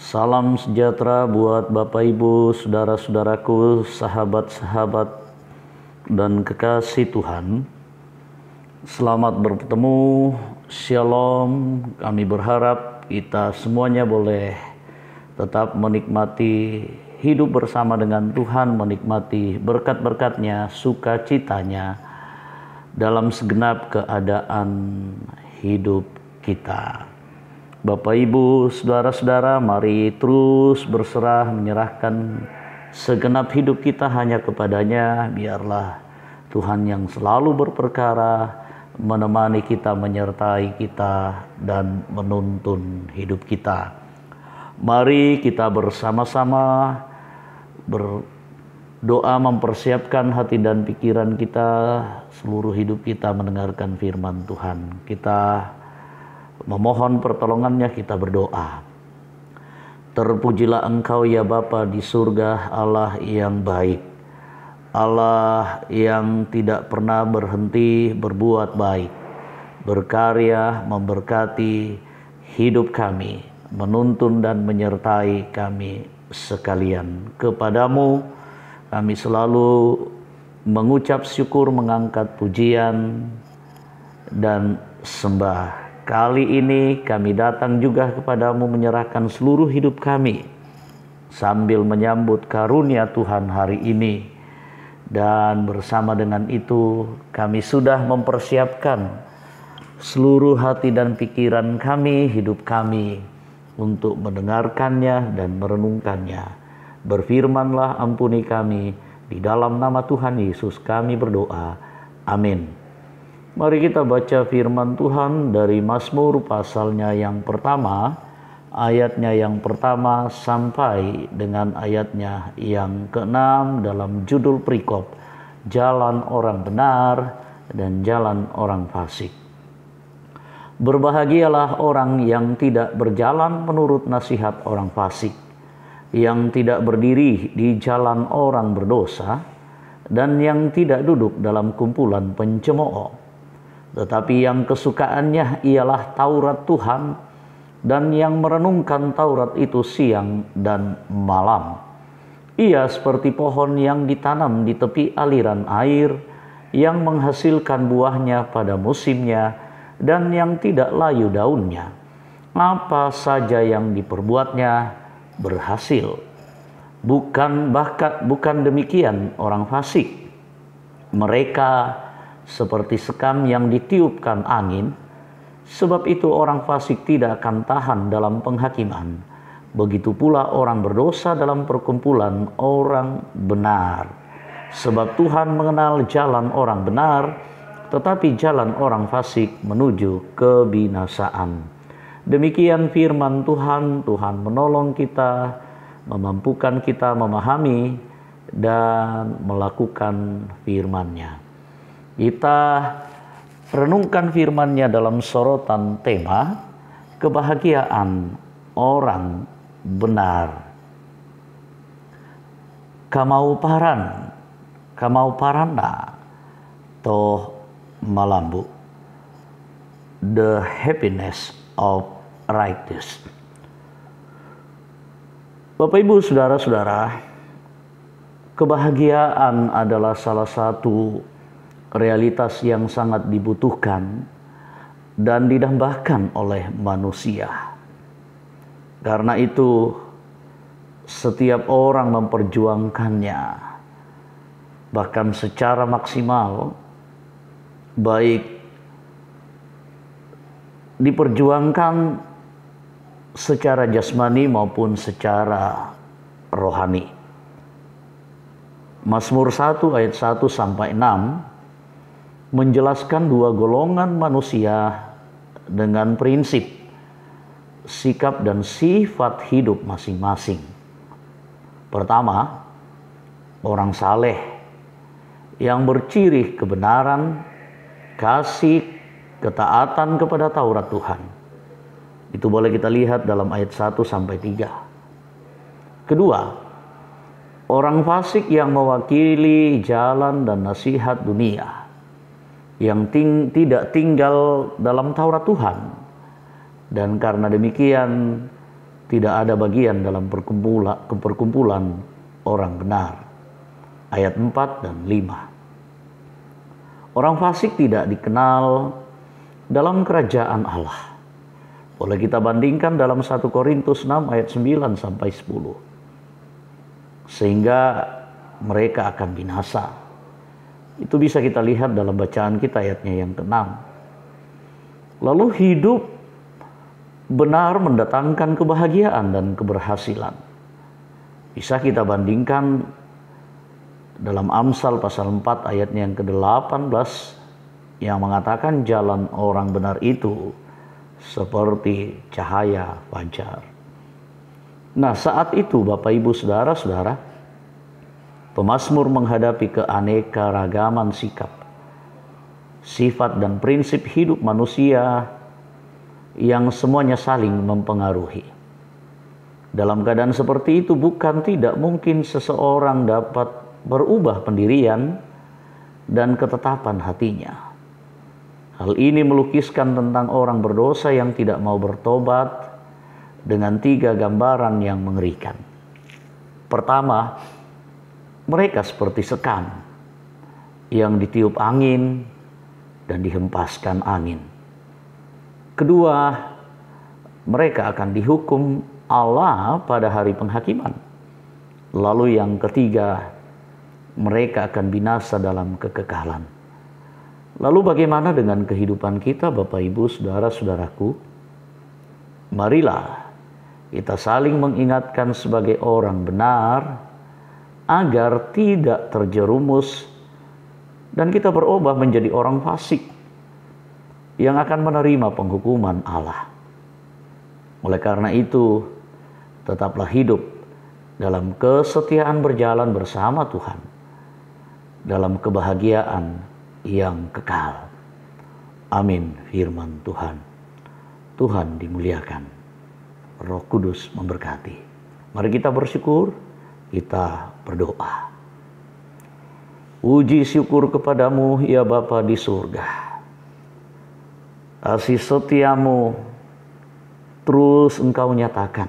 Salam sejahtera buat Bapak Ibu, saudara-saudaraku, sahabat-sahabat dan kekasih Tuhan. Selamat bertemu, Shalom. Kami berharap kita semuanya boleh tetap menikmati hidup bersama dengan Tuhan, menikmati berkat-berkat-Nya, sukacitanya dalam segenap keadaan hidup kita. Bapak Ibu, saudara-saudara, mari terus berserah menyerahkan segenap hidup kita hanya kepadanya. Biarlah Tuhan yang selalu berperkara menemani kita, menyertai kita, dan menuntun hidup kita. Mari kita bersama-sama berdoa mempersiapkan hati dan pikiran kita, seluruh hidup kita mendengarkan firman Tuhan. Kita memohon pertolongannya, kita berdoa. Terpujilah Engkau ya Bapa di surga, Allah yang baik, Allah yang tidak pernah berhenti berbuat baik, berkarya memberkati hidup kami, menuntun dan menyertai kami sekalian. Kepadamu kami selalu mengucap syukur, mengangkat pujian dan sembah. Kali ini kami datang juga kepadamu menyerahkan seluruh hidup kami sambil menyambut karunia Tuhan hari ini. Dan bersama dengan itu kami sudah mempersiapkan seluruh hati dan pikiran kami, hidup kami untuk mendengarkannya dan merenungkannya. Berfirmanlah, ampuni kami, di dalam nama Tuhan Yesus kami berdoa. Amin. Mari kita baca firman Tuhan dari Mazmur pasalnya yang pertama, ayatnya yang pertama sampai dengan ayatnya yang ke-6 dalam judul perikop, Jalan Orang Benar dan Jalan Orang Fasik. Berbahagialah orang yang tidak berjalan menurut nasihat orang fasik, yang tidak berdiri di jalan orang berdosa, dan yang tidak duduk dalam kumpulan pencemooh. Tetapi yang kesukaannya ialah Taurat Tuhan, dan yang merenungkan Taurat itu siang dan malam. Ia seperti pohon yang ditanam di tepi aliran air, yang menghasilkan buahnya pada musimnya, dan yang tidak layu daunnya. Apa saja yang diperbuatnya berhasil. Bukan demikian orang fasik. Mereka seperti sekam yang ditiupkan angin, sebab itu orang fasik tidak akan tahan dalam penghakiman. Begitu pula orang berdosa dalam perkumpulan orang benar. Sebab Tuhan mengenal jalan orang benar, tetapi jalan orang fasik menuju kebinasaan. Demikian firman Tuhan. Tuhan menolong kita, memampukan kita memahami dan melakukan firman-Nya. Kita renungkan firman-Nya dalam sorotan tema kebahagiaan orang benar. Kamau paranda toh malambu. The happiness of righteous. Bapak Ibu, saudara-saudara, kebahagiaan adalah salah satu realitas yang sangat dibutuhkan dan didambakan oleh manusia. Karena itu setiap orang memperjuangkannya, bahkan secara maksimal, baik diperjuangkan secara jasmani maupun secara rohani. Mazmur 1 ayat 1 sampai 6 menjelaskan dua golongan manusia dengan prinsip, sikap dan sifat hidup masing-masing. Pertama, orang saleh yang berciri kebenaran, kasih, ketaatan kepada Taurat Tuhan. Itu boleh kita lihat dalam ayat 1 sampai 3. Kedua, orang fasik yang mewakili jalan dan nasihat dunia, yang tidak tinggal dalam Taurat Tuhan. Dan karena demikian tidak ada bagian dalam perkumpulan orang benar. Ayat 4 dan 5. Orang fasik tidak dikenal dalam kerajaan Allah. Boleh kita bandingkan dalam 1 Korintus 6 ayat 9 sampai 10. Sehingga mereka akan binasa. Itu bisa kita lihat dalam bacaan kita ayatnya yang ke-6. Lalu hidup benar mendatangkan kebahagiaan dan keberhasilan. Bisa kita bandingkan dalam Amsal pasal 4 ayatnya yang ke-18 yang mengatakan jalan orang benar itu seperti cahaya fajar. Nah, saat itu Bapak Ibu Saudara-saudara, pemazmur menghadapi keanekaragaman sikap, sifat dan prinsip hidup manusia yang semuanya saling mempengaruhi. Dalam keadaan seperti itu bukan tidak mungkin seseorang dapat berubah pendirian dan ketetapan hatinya. Hal ini melukiskan tentang orang berdosa yang tidak mau bertobat dengan 3 gambaran yang mengerikan. Pertama, mereka seperti sekam yang ditiup angin dan dihempaskan angin. Kedua, mereka akan dihukum Allah pada hari penghakiman. Lalu yang ketiga, mereka akan binasa dalam kekekalan. Lalu bagaimana dengan kehidupan kita, Bapak Ibu, saudara-saudaraku? Marilah kita saling mengingatkan sebagai orang benar agar tidak terjerumus dan kita berubah menjadi orang fasik yang akan menerima penghukuman Allah. Oleh karena itu, tetaplah hidup dalam kesetiaan berjalan bersama Tuhan, dalam kebahagiaan yang kekal. Amin. Firman Tuhan. Tuhan dimuliakan. Roh Kudus memberkati. Mari kita bersyukur, kita berdoa. Puji syukur kepadamu ya Bapa di surga. Kasih setiamu terus Engkau nyatakan.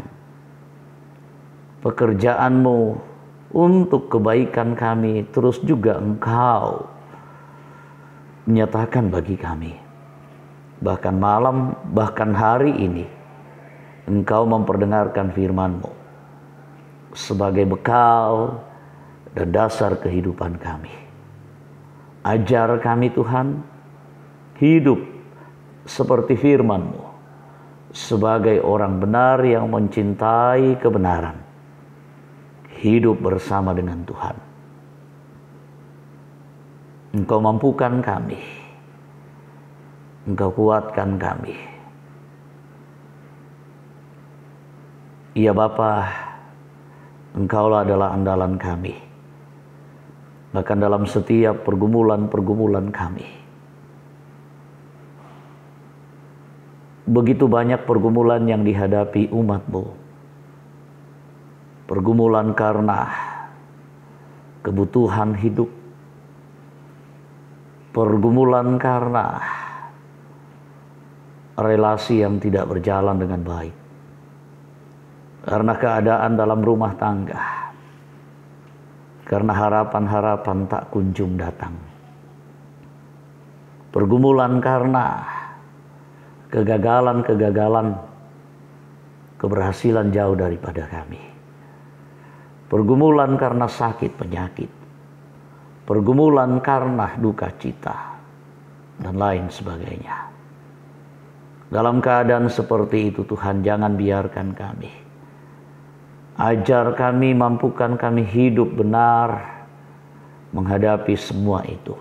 Pekerjaanmu untuk kebaikan kami terus juga Engkau menyatakan bagi kami. Bahkan malam, bahkan hari ini Engkau memperdengarkan firman-Mu sebagai bekal dan dasar kehidupan kami. Ajar kami Tuhan hidup seperti firman-Mu, sebagai orang benar yang mencintai kebenaran, hidup bersama dengan Tuhan. Engkau mampukan kami, Engkau kuatkan kami. Ya Bapa, Engkaulah adalah andalan kami, bahkan dalam setiap pergumulan-pergumulan kami. Begitu banyak pergumulan yang dihadapi umat-Mu. Pergumulan karena kebutuhan hidup. Pergumulan karena relasi yang tidak berjalan dengan baik. Karena keadaan dalam rumah tangga. Karena harapan-harapan tak kunjung datang. Pergumulan karena kegagalan-kegagalan, keberhasilan jauh daripada kami. Pergumulan karena sakit penyakit. Pergumulan karena duka cita, dan lain sebagainya. Dalam keadaan seperti itu Tuhan, jangan biarkan kami. Ajar kami, mampukan kami hidup benar menghadapi semua itu.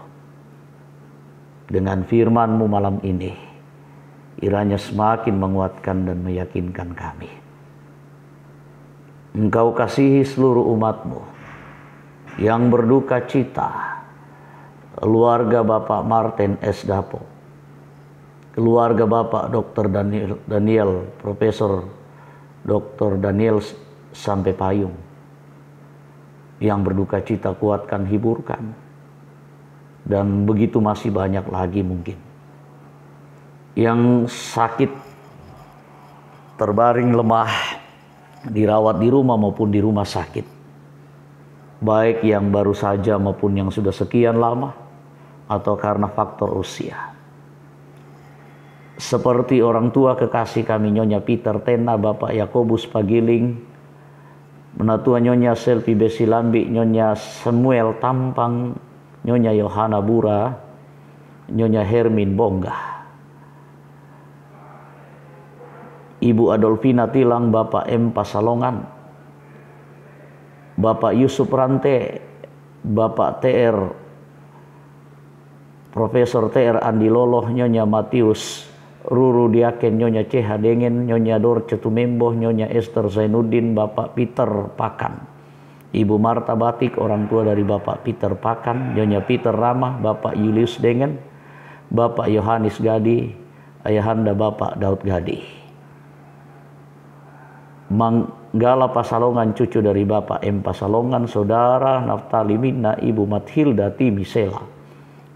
Dengan firman-Mu malam ini, kiranya semakin menguatkan dan meyakinkan kami. Engkau kasihi seluruh umat-Mu yang berduka cita. Keluarga Bapak Martin S. Dapo, keluarga Bapak Dr. Daniel, Profesor Dr. Daniel sampai Payung, yang berduka cita, kuatkan, hiburkan. Dan begitu masih banyak lagi mungkin yang sakit, terbaring lemah, dirawat di rumah maupun di rumah sakit, baik yang baru saja maupun yang sudah sekian lama, atau karena faktor usia. Seperti orang tua kekasih kami Nyonya Peter Tena, Bapak Yakobus Pagiling, Menatua Nyonya Selvi Besilambi, Nyonya Samuel Tampang, Nyonya Yohana Bura, Nyonya Hermin Bonggah, Ibu Adolfina Tilang, Bapak M. Pasalongan, Bapak Yusuf Rante, Bapak TR Profesor TR Andi Loloh, Nyonya Matius Ruru Diaken, Nyonya CH Dengen, Nyonya Dorce Tumemboh, Nyonya Esther Zainuddin, Bapak Peter Pakan, Ibu Marta Batik, orang tua dari Bapak Peter Pakan, Nyonya Peter Ramah, Bapak Julius Dengen, Bapak Yohanes Gadi, Ayahanda Bapak Daud Gadi, Manggala Pasalongan, cucu dari Bapak M. Pasalongan, Saudara Naftali Mina, Ibu Mathilda Timisela,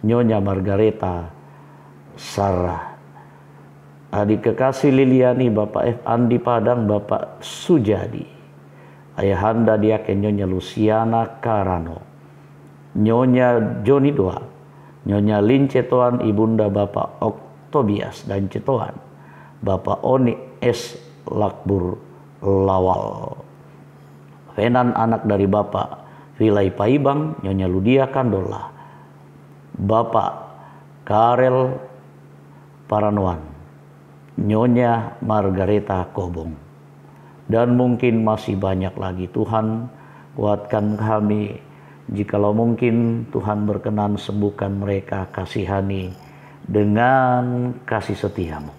Nyonya Margareta Sarah, adik kekasih Liliani, Bapak F. Andi Padang, Bapak Sujadi, Ayahanda Diaken Nyonya Luciana Karano, Nyonya Joni Doa, Nyonya Lin Cetoan, Ibunda Bapak Oktobias dan Cetoan, Bapak Oni S. Lakbur Lawal, Venan anak dari Bapak Vilai Paibang, Nyonya Ludia Kandola, Bapak Karel Paranuan, Nyonya Margareta Kobong, dan mungkin masih banyak lagi. Tuhan, kuatkan kami. Jikalau mungkin Tuhan berkenan, sembuhkan mereka, kasihani dengan kasih setiamu.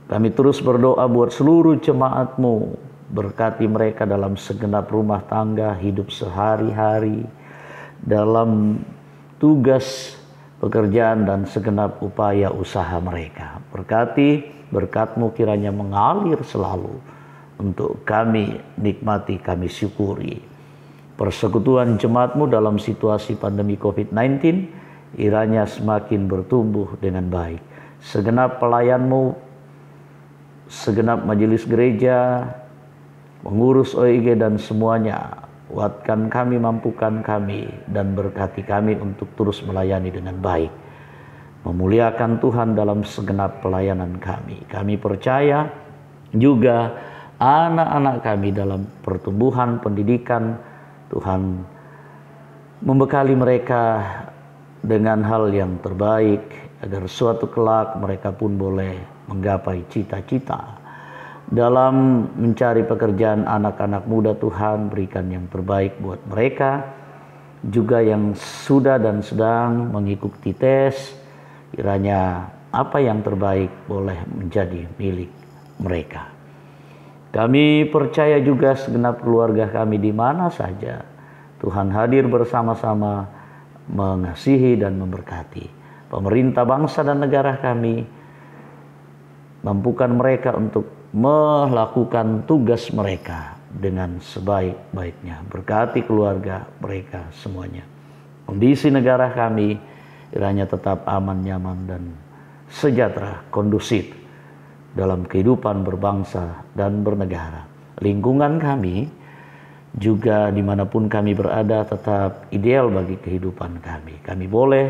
Kami terus berdoa buat seluruh jemaat-Mu, berkati mereka dalam segenap rumah tangga, hidup sehari-hari, dalam tugas pekerjaan dan segenap upaya usaha mereka. Berkati, berkat-Mu kiranya mengalir selalu untuk kami nikmati, kami syukuri. Persekutuan jemaat-Mu dalam situasi pandemi COVID-19 kiranya semakin bertumbuh dengan baik. Segenap pelayan-Mu, segenap majelis gereja, pengurus OIG dan semuanya, kuatkan kami, mampukan kami, dan berkati kami untuk terus melayani dengan baik. Memuliakan Tuhan dalam segenap pelayanan kami. Kami percaya juga anak-anak kami dalam pertumbuhan pendidikan, Tuhan membekali mereka dengan hal yang terbaik, agar suatu kelak mereka pun boleh menggapai cita-cita. Dalam mencari pekerjaan anak-anak muda, Tuhan berikan yang terbaik buat mereka. Juga yang sudah dan sedang mengikuti tes, kiranya apa yang terbaik boleh menjadi milik mereka. Kami percaya juga segenap keluarga kami di mana saja, Tuhan hadir bersama-sama mengasihi dan memberkati. Pemerintah bangsa dan negara kami, mampukan mereka untuk melakukan tugas mereka dengan sebaik-baiknya. Berkati keluarga mereka semuanya. Kondisi negara kami kiranya tetap aman, nyaman, dan sejahtera, kondusif dalam kehidupan berbangsa dan bernegara. Lingkungan kami juga dimanapun kami berada tetap ideal bagi kehidupan kami. Kami boleh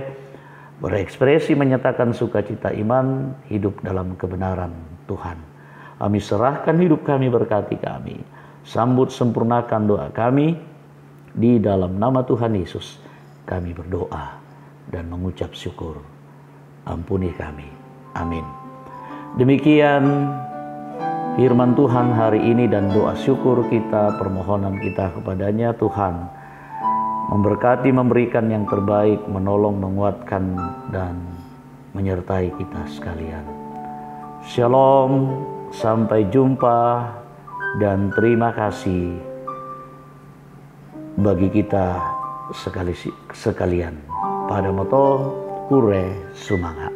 berekspresi menyatakan sukacita iman, hidup dalam kebenaran Tuhan. Kami serahkan hidup kami, berkati kami. Sambut sempurnakan doa kami. Di dalam nama Tuhan Yesus kami berdoa dan mengucap syukur. Ampuni kami. Amin. Demikian firman Tuhan hari ini dan doa syukur kita, permohonan kita kepadanya. Tuhan memberkati, memberikan yang terbaik, menolong, menguatkan, dan menyertai kita sekalian. Shalom. Sampai jumpa dan terima kasih bagi kita sekalian. Pada moto Kure Sumangga.